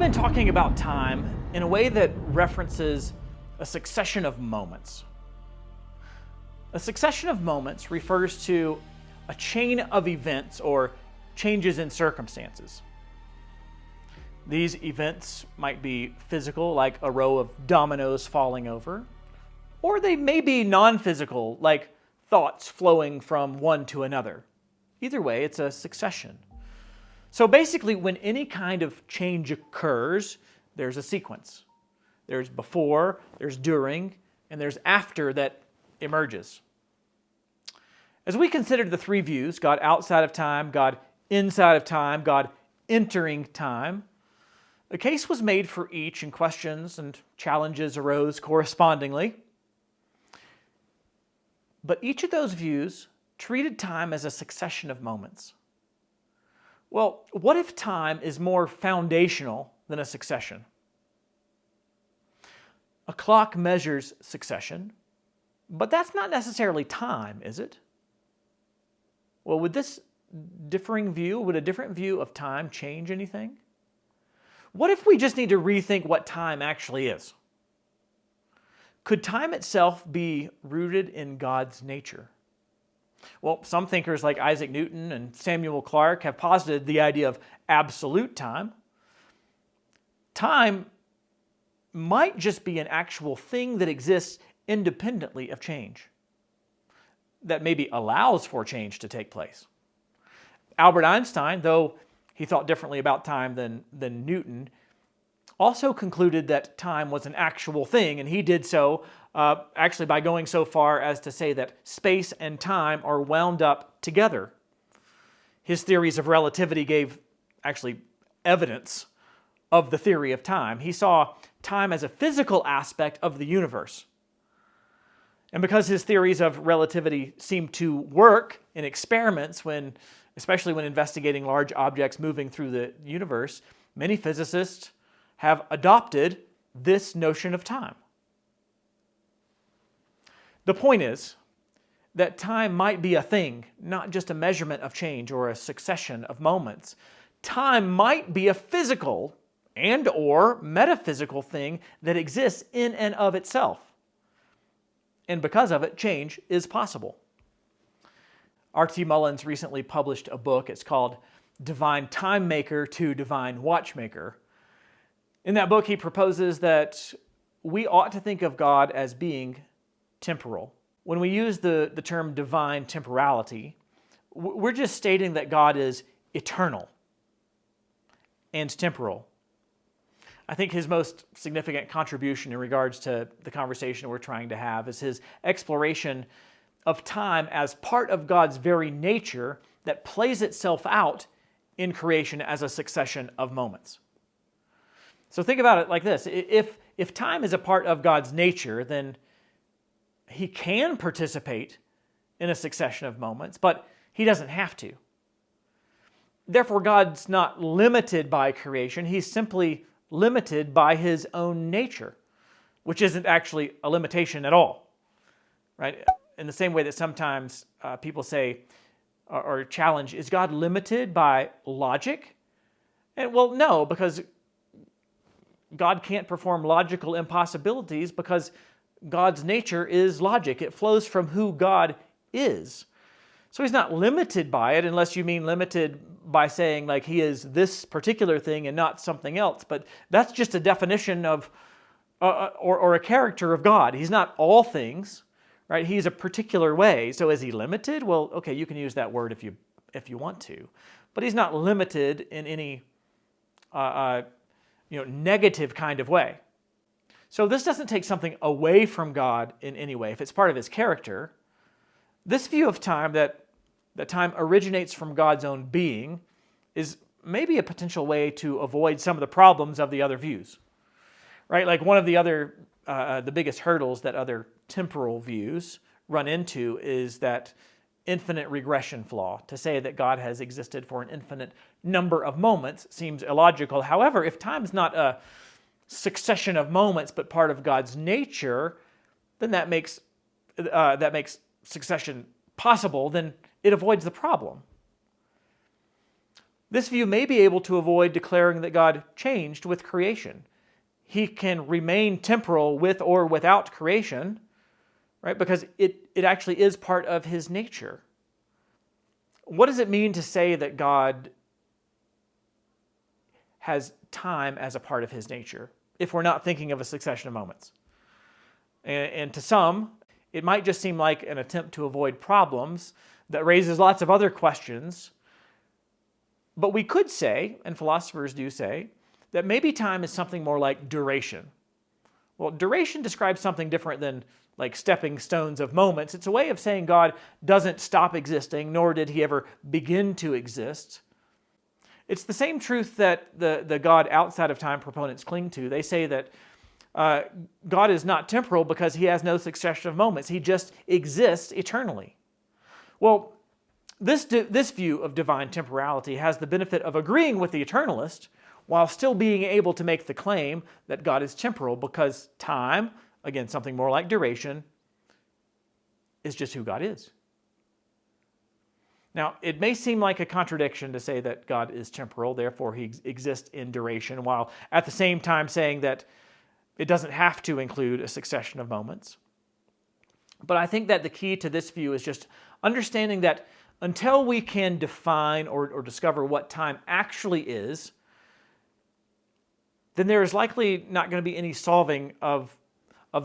been talking about time in a way that references a succession of moments. A succession of moments refers to a chain of events or changes in circumstances. These events might be physical, like a row of dominoes falling over, or they may be non-physical, like thoughts flowing from one to another. Either way, it's a succession. So basically, when any kind of change occurs, there's a sequence. There's before, there's during, and there's after that emerges. As we considered the three views, God outside of time, God inside of time, God entering time, a case was made for each and questions and challenges arose correspondingly. But each of those views treated time as a succession of moments. Well, what if time is more foundational than a succession? A clock measures succession, but that's not necessarily time, is it? Well, would a different view of time change anything? What if we just need to rethink what time actually is? Could time itself be rooted in God's nature? Well, some thinkers like Isaac Newton and Samuel Clarke have posited the idea of absolute time. Time might just be an actual thing that exists independently of change, that maybe allows for change to take place. Albert Einstein, though he thought differently about time than Newton, also concluded that time was an actual thing, and he did so actually by going so far as to say that space and time are wound up together. His theories of relativity gave actually evidence of the theory of time. He saw time as a physical aspect of the universe. And because his theories of relativity seemed to work in experiments, especially when investigating large objects moving through the universe, many physicists have adopted this notion of time. The point is that time might be a thing, not just a measurement of change or a succession of moments. Time might be a physical and or metaphysical thing that exists in and of itself. And because of it, change is possible. R.T. Mullins recently published a book. It's called Divine Time Maker to Divine Watchmaker. In that book, he proposes that we ought to think of God as being temporal. When we use the term divine temporality, we're just stating that God is eternal and temporal. I think his most significant contribution in regards to the conversation we're trying to have is his exploration of time as part of God's very nature that plays itself out in creation as a succession of moments. So think about it like this. If time is a part of God's nature, then he can participate in a succession of moments, but he doesn't have to. Therefore, God's not limited by creation. He's simply limited by his own nature, which isn't actually a limitation at all, right? In the same way that sometimes people say or challenge, is God limited by logic? And well, no, because God can't perform logical impossibilities because God's nature is logic. It flows from who God is. So he's not limited by it unless you mean limited by saying like he is this particular thing and not something else. But that's just a definition of or a character of God. He's not all things, right? He's a particular way. So is he limited? Well, okay, you can use that word if you want to. But he's not limited in any negative kind of way. So this doesn't take something away from God in any way. If it's part of his character, this view of time that time originates from God's own being is maybe a potential way to avoid some of the problems of the other views, right? Like one of the biggest hurdles that other temporal views run into is that infinite regression flaw. To say that God has existed for an infinite number of moments seems illogical. However, if time is not a succession of moments but part of God's nature, then that makes succession possible. Then it avoids the problem. This view may be able to avoid declaring that God changed with creation. He can remain temporal with or without creation, right? Because it actually is part of his nature. What does it mean to say that God has time as a part of his nature if we're not thinking of a succession of moments? And to some, it might just seem like an attempt to avoid problems that raises lots of other questions. But we could say, and philosophers do say, that maybe time is something more like duration. Well, duration describes something different than like stepping stones of moments. It's a way of saying God doesn't stop existing, nor did he ever begin to exist. It's the same truth that the God outside of time proponents cling to. They say that God is not temporal because he has no succession of moments. He just exists eternally. Well, this view of divine temporality has the benefit of agreeing with the eternalist while still being able to make the claim that God is temporal because time, again, something more like duration, is just who God is. Now, it may seem like a contradiction to say that God is temporal, therefore he exists in duration, while at the same time saying that it doesn't have to include a succession of moments. But I think that the key to this view is just understanding that until we can define or discover what time actually is, then there is likely not going to be any solving of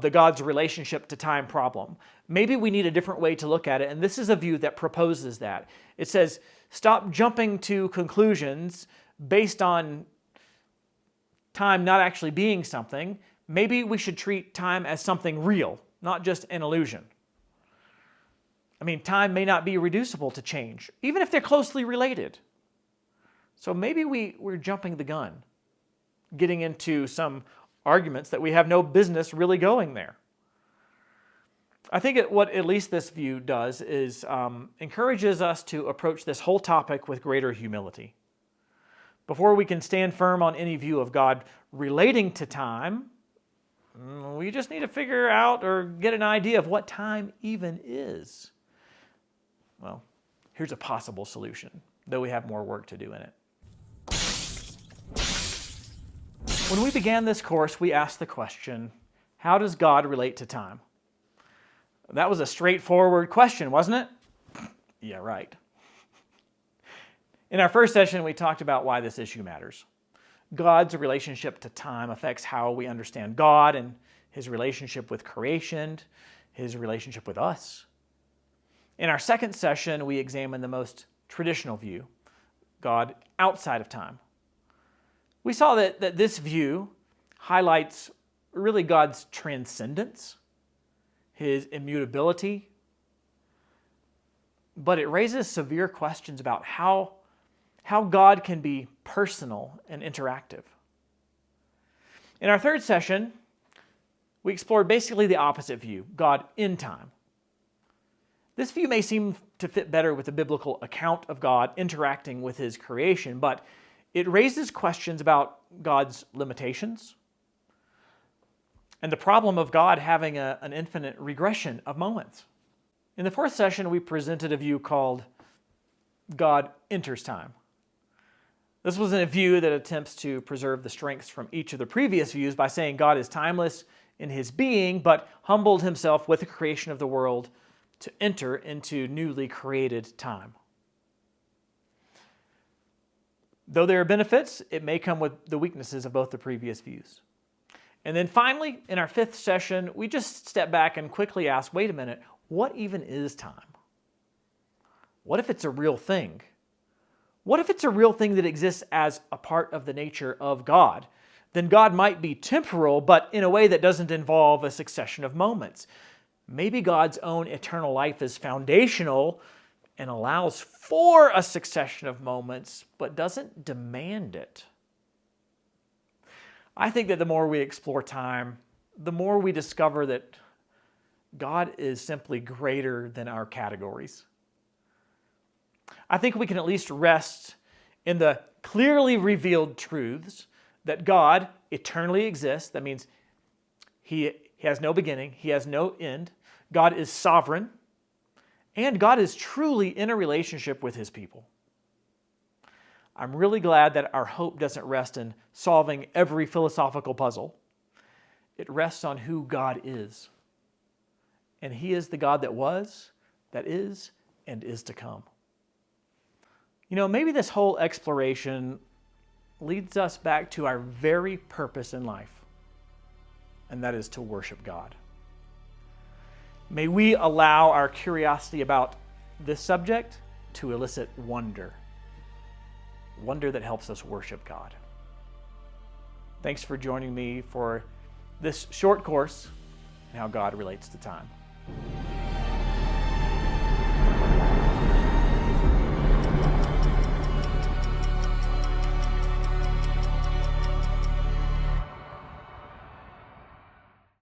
the God's relationship to time problem. Maybe we need a different way to look at it, and this is a view that proposes that. It says, stop jumping to conclusions based on time not actually being something. Maybe we should treat time as something real, not just an illusion. I mean, time may not be reducible to change, even if they're closely related. So maybe we're jumping the gun, getting into some arguments that we have no business really going there. I think what at least this view does is encourages us to approach this whole topic with greater humility. Before we can stand firm on any view of God relating to time, we just need to figure out or get an idea of what time even is. Well, here's a possible solution, though we have more work to do in it. When we began this course, we asked the question, how does God relate to time? That was a straightforward question, wasn't it? Yeah, right. In our first session, we talked about why this issue matters. God's relationship to time affects how we understand God and his relationship with creation, his relationship with us. In our second session, we examined the most traditional view, God outside of time. We saw that this view highlights really God's transcendence, his immutability, but it raises severe questions about how God can be personal and interactive. In our third session, we explored basically the opposite view, God in time. This view may seem to fit better with the biblical account of God interacting with his creation, but it raises questions about God's limitations and the problem of God having an infinite regression of moments. In the fourth session, we presented a view called God enters time. This was a view that attempts to preserve the strengths from each of the previous views by saying God is timeless in his being, but humbled himself with the creation of the world to enter into newly created time. Though there are benefits, it may come with the weaknesses of both the previous views. And then finally, in our fifth session, we just step back and quickly ask, wait a minute, what even is time? What if it's a real thing? What if it's a real thing that exists as a part of the nature of God? Then God might be temporal, but in a way that doesn't involve a succession of moments. Maybe God's own eternal life is foundational and allows for a succession of moments, but doesn't demand it. I think that the more we explore time, the more we discover that God is simply greater than our categories. I think we can at least rest in the clearly revealed truths that God eternally exists. That means He has no beginning, He has no end. God is sovereign, and God is truly in a relationship with His people. I'm really glad that our hope doesn't rest in solving every philosophical puzzle. It rests on who God is. And He is the God that was, that is, and is to come. You know, maybe this whole exploration leads us back to our very purpose in life, and that is to worship God. May we allow our curiosity about this subject to elicit wonder that helps us worship God. Thanks for joining me for this short course in how God relates to time.